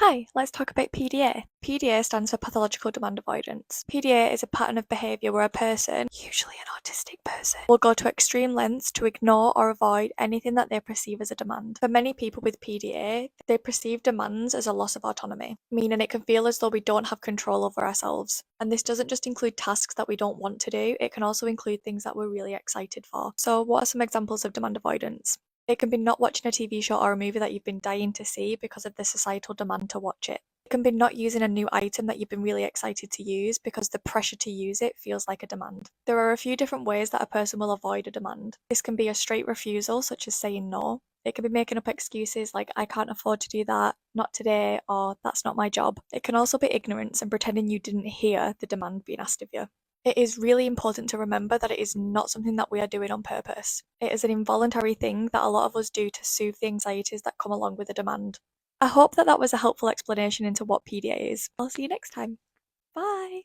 Hi, let's talk about PDA. PDA stands for pathological demand avoidance. PDA is a pattern of behaviour where a person, usually an autistic person, will go to extreme lengths to ignore or avoid anything that they perceive as a demand. For many people with PDA, they perceive demands as a loss of autonomy, meaning it can feel as though we don't have control over ourselves. And this doesn't just include tasks that we don't want to do, it can also include things that we're really excited for. So what are some examples of demand avoidance? It can be not watching a TV show or a movie that you've been dying to see because of the societal demand to watch it. It can be not using a new item that you've been really excited to use because the pressure to use it feels like a demand. There are a few different ways that a person will avoid a demand. This can be a straight refusal, such as saying no. It can be making up excuses like, I can't afford to do that, not today, or that's not my job. It can also be ignorance and pretending you didn't hear the demand being asked of you. It is really important to remember that it is not something that we are doing on purpose. It is an involuntary thing that a lot of us do to soothe the anxieties that come along with a demand. I hope that was a helpful explanation into what PDA is. I'll see you next time. Bye!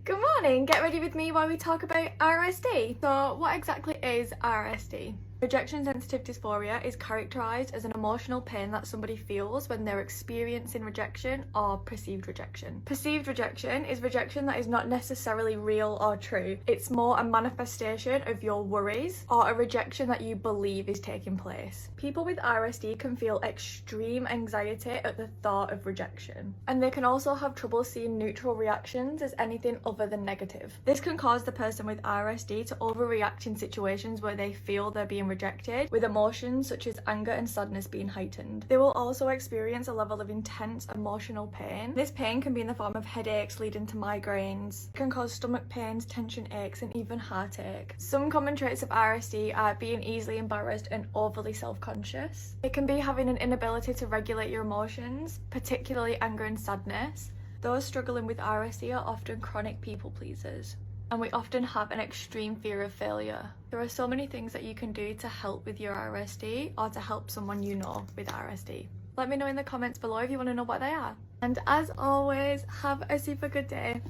Good morning, get ready with me while we talk about RSD. So what exactly is RSD? Rejection sensitive dysphoria is characterised as an emotional pain that somebody feels when they're experiencing rejection or perceived rejection. Perceived rejection is rejection that is not necessarily real or true. It's more a manifestation of your worries or a rejection that you believe is taking place. People with RSD can feel extreme anxiety at the thought of rejection, and they can also have trouble seeing neutral reactions as anything other than negative. This can cause the person with RSD to overreact in situations where they feel they're being rejected, with emotions such as anger and sadness being heightened. They will also experience a level of intense emotional pain. This pain can be in the form of headaches leading to migraines. It can cause stomach pains, tension aches, and even heartache. Some common traits of RSD are being easily embarrassed and overly self-conscious. It can be having an inability to regulate your emotions, particularly anger and sadness. Those struggling with RSD are often chronic people pleasers, and we often have an extreme fear of failure. There are so many things that you can do to help with your RSD or to help someone you know with RSD. Let me know in the comments below if you want to know what they are. And as always, have a super good day.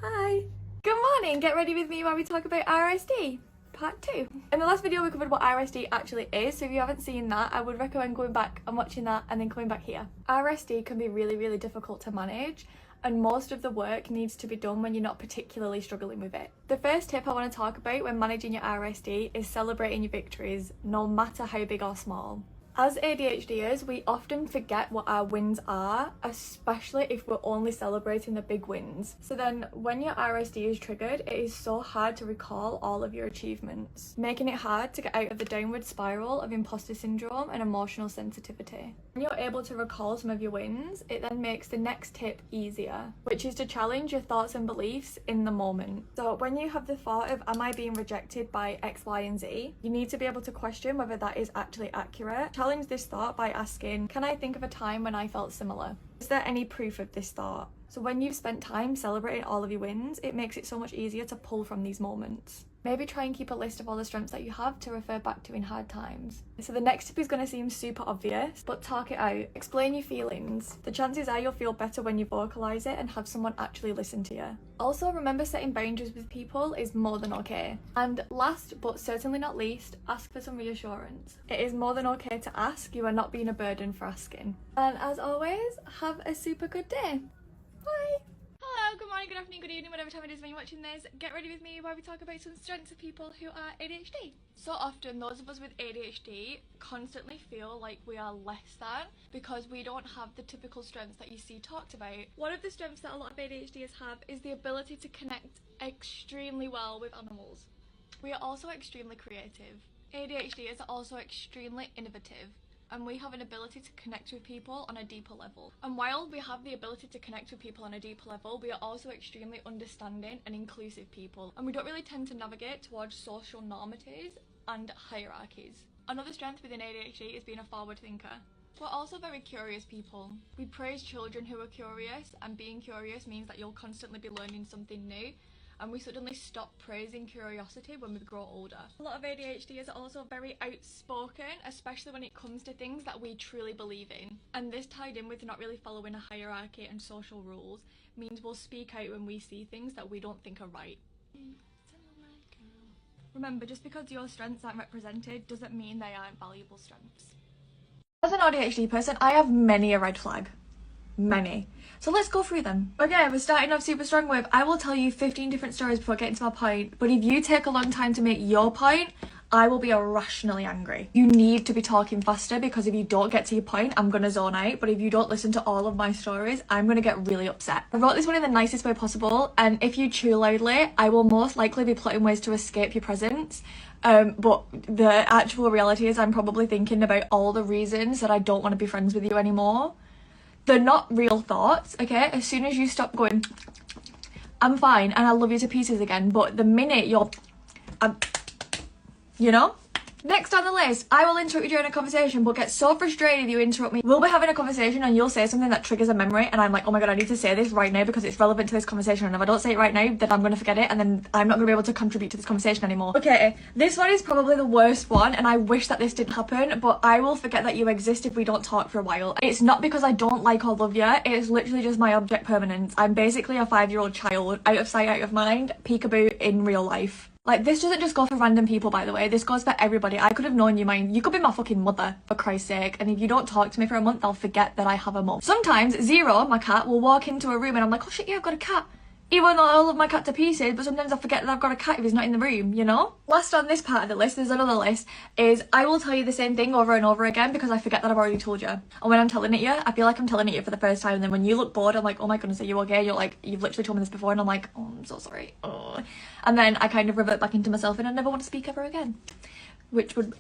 Bye! Good morning, get ready with me while we talk about RSD. Part 2. In the last video we covered what RSD actually is, so if you haven't seen that, I would recommend going back and watching that and then coming back here. RSD can be really difficult to manage, and most of the work needs to be done when you're not particularly struggling with it. The first tip I want to talk about when managing your RSD is celebrating your victories, no matter how big or small. As ADHDers, we often forget what our wins are, especially if we're only celebrating the big wins. So then when your RSD is triggered, it is so hard to recall all of your achievements, making it hard to get out of the downward spiral of imposter syndrome and emotional sensitivity. When you're able to recall some of your wins, it then makes the next tip easier, which is to challenge your thoughts and beliefs in the moment. So when you have the thought of, am I being rejected by X, Y, and Z, you need to be able to question whether that is actually accurate. Challenge this thought by asking, can I think of a time when I felt similar? Is there any proof of this thought? So when you've spent time celebrating all of your wins, it makes it so much easier to pull from these moments. Maybe try and keep a list of all the strengths that you have to refer back to in hard times. So the next tip is going to seem super obvious, but talk it out. Explain your feelings. The chances are you'll feel better when you vocalise it and have someone actually listen to you. Also, remember setting boundaries with people is more than okay. And last but certainly not least, ask for some reassurance. It is more than okay to ask, you are not being a burden for asking. And as always, have a super good day. Bye! Hello, good morning, good afternoon, good evening, whatever time it is when you're watching this. Get ready with me while we talk about some strengths of people who are ADHD. So often those of us with ADHD constantly feel like we are less than because we don't have the typical strengths that you see talked about. One of the strengths that a lot of ADHDers have is the ability to connect extremely well with animals. We are also extremely creative. ADHD is also extremely innovative, and we have an ability to connect with people on a deeper level. And while we have the ability to connect with people on a deeper level, we are also extremely understanding and inclusive people, and we don't really tend to navigate towards social normaties and hierarchies. Another strength within ADHD is being a forward thinker. We're also very curious people. We praise children who are curious, and being curious means that you'll constantly be learning something new, and we suddenly stop praising curiosity when we grow older. A lot of ADHD is also very outspoken, especially when it comes to things that we truly believe in. And this, tied in with not really following a hierarchy and social rules, means we'll speak out when we see things that we don't think are right. Remember, just because your strengths aren't represented doesn't mean they aren't valuable strengths. As an ADHD person, I have many a red flag. many. So let's go through them. Okay, we're starting off super strong with, I will tell you 15 different stories before getting to my point, but if you take a long time to make your point, I will be irrationally angry. You need to be talking faster, because if you don't get to your point, I'm gonna zone out. But if you don't listen to all of my stories, I'm gonna get really upset. I wrote this one in the nicest way possible, and if you chew loudly, I will most likely be plotting ways to escape your presence. But the actual reality is I'm probably thinking about all the reasons that I don't want to be friends with you anymore. They're not real thoughts, okay? As soon as you stop going, I'm fine and I love you to pieces again, but the minute you're, you know? Next on the list, I will interrupt you during a conversation but get so frustrated if you interrupt me. We'll be having a conversation and you'll say something that triggers a memory and I'm like, oh my god, I need to say this right now because it's relevant to this conversation, and if I don't say it right now, then I'm going to forget it and then I'm not going to be able to contribute to this conversation anymore. Okay, this one is probably the worst one and I wish that this didn't happen, but I will forget that you exist if we don't talk for a while. It's not because I don't like or love you, it's literally just my object permanence. I'm basically a 5-year-old child, out of sight, out of mind, peekaboo in real life. Like, this doesn't just go for random people, by the way. This goes for everybody. I could have known you, mine. You could be my fucking mother, for Christ's sake. And if you don't talk to me for a month, I'll forget that I have a mum. Sometimes, Zero, my cat, will walk into a room and I'm like, oh shit, yeah, I've got a cat. Even though I love my cat to pieces, but sometimes I forget that I've got a cat if he's not in the room, you know? Last on this part of the list, there's another list, is I will tell you the same thing over and over again because I forget that I've already told you. And when I'm telling it you, I feel like I'm telling it you for the first time, and then when you look bored, I'm like, oh my goodness, are you okay? You're like, you've literally told me this before, and I'm like, oh, I'm so sorry. Oh. And then I kind of revert back into myself and I never want to speak ever again. Which would,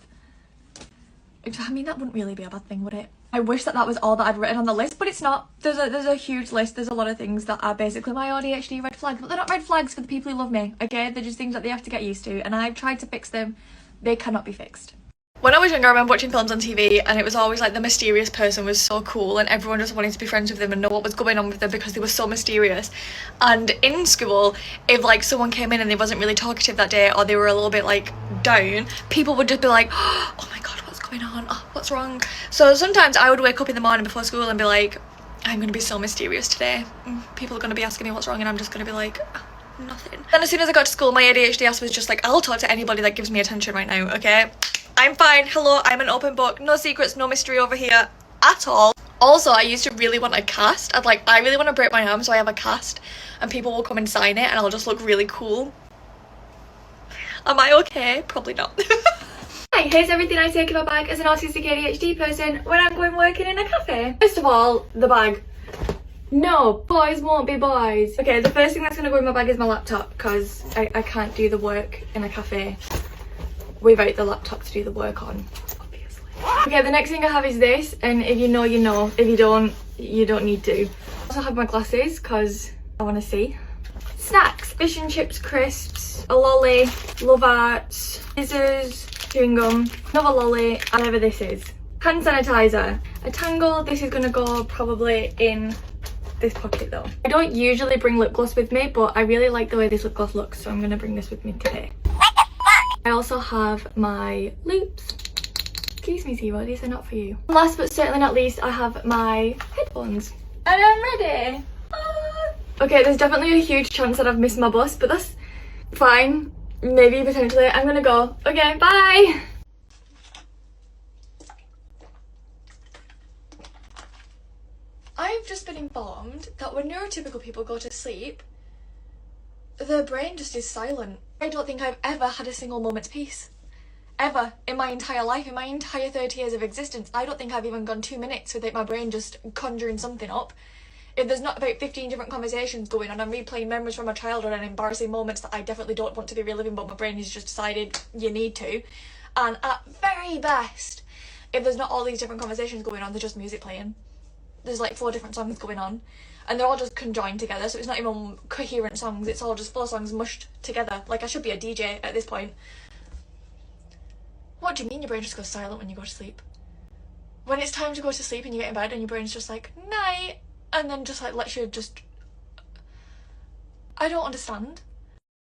I mean, that wouldn't really be a bad thing, would it? I wish that that was all that I'd written on the list, but it's not. There's a huge list. There's a lot of things that are basically my AuDHD red flags, but they're not red flags for the people who love me, okay? They're just things that they have to get used to, and I've tried to fix them. They cannot be fixed. When I was younger, I remember watching films on TV, and it was always like the mysterious person was so cool, and everyone just wanted to be friends with them and know what was going on with them because they were so mysterious. And in school, if like someone came in and they wasn't really talkative that day, or they were a little bit like down, people would just be like, oh my god, what's going on? Oh, what's wrong? So sometimes I would wake up in the morning before school and be like, I'm going to be so mysterious today. People are going to be asking me what's wrong, and I'm just going to be like, nothing. Then as soon as I got to school, my ADHD ass was just like, I'll talk to anybody that gives me attention right now, okay? I'm fine, hello, I'm an open book, no secrets, no mystery over here at all. Also, I used to really want a cast. I really want to break my arm, so I have a cast and people will come and sign it and I'll just look really cool. Am I okay? Probably not. Hi, here's everything I take in my bag as an autistic ADHD person when I'm going working in a cafe. First of all, the bag. No, boys won't be boys. Okay, the first thing that's going to go in my bag is my laptop because I can't do the work in a cafe without the laptop to do the work on, obviously. Okay, the next thing I have is this, and if you know, you know. If you don't, you don't need to. I also have my glasses because I want to see. Snacks, fish and chips, crisps, a lolly, love arts, scissors, chewing gum, another lolly, and whatever this is. Hand sanitizer, a Tangle. This is going to go probably in this pocket though. I don't usually bring lip gloss with me, but I really like the way this lip gloss looks, so I'm going to bring this with me today. I also have my loops. Excuse me, Zero, these are not for you. Last but certainly not least, I have my headphones. And I'm ready. Okay, there's definitely a huge chance that I've missed my bus, but that's fine. Maybe, potentially. I'm gonna go. Okay, bye! I've just been informed that when neurotypical people go to sleep, their brain just is silent. I don't think I've ever had a single moment's peace. Ever. In my entire life, in my entire 30 years of existence, I don't think I've even gone 2 minutes without my brain just conjuring something up. If there's not about 15 different conversations going on, I'm replaying memories from my childhood and embarrassing moments that I definitely don't want to be reliving, but my brain has just decided you need to. And at very best, if there's not all these different conversations going on, there's just music playing. There's like 4 different songs going on. And they're all just conjoined together, so it's not even coherent songs, it's all just 4 songs mushed together. Like, I should be a DJ at this point. What do you mean your brain just goes silent when you go to sleep? When it's time to go to sleep and you get in bed and your brain's just like, night, and then just like lets you just... I don't understand.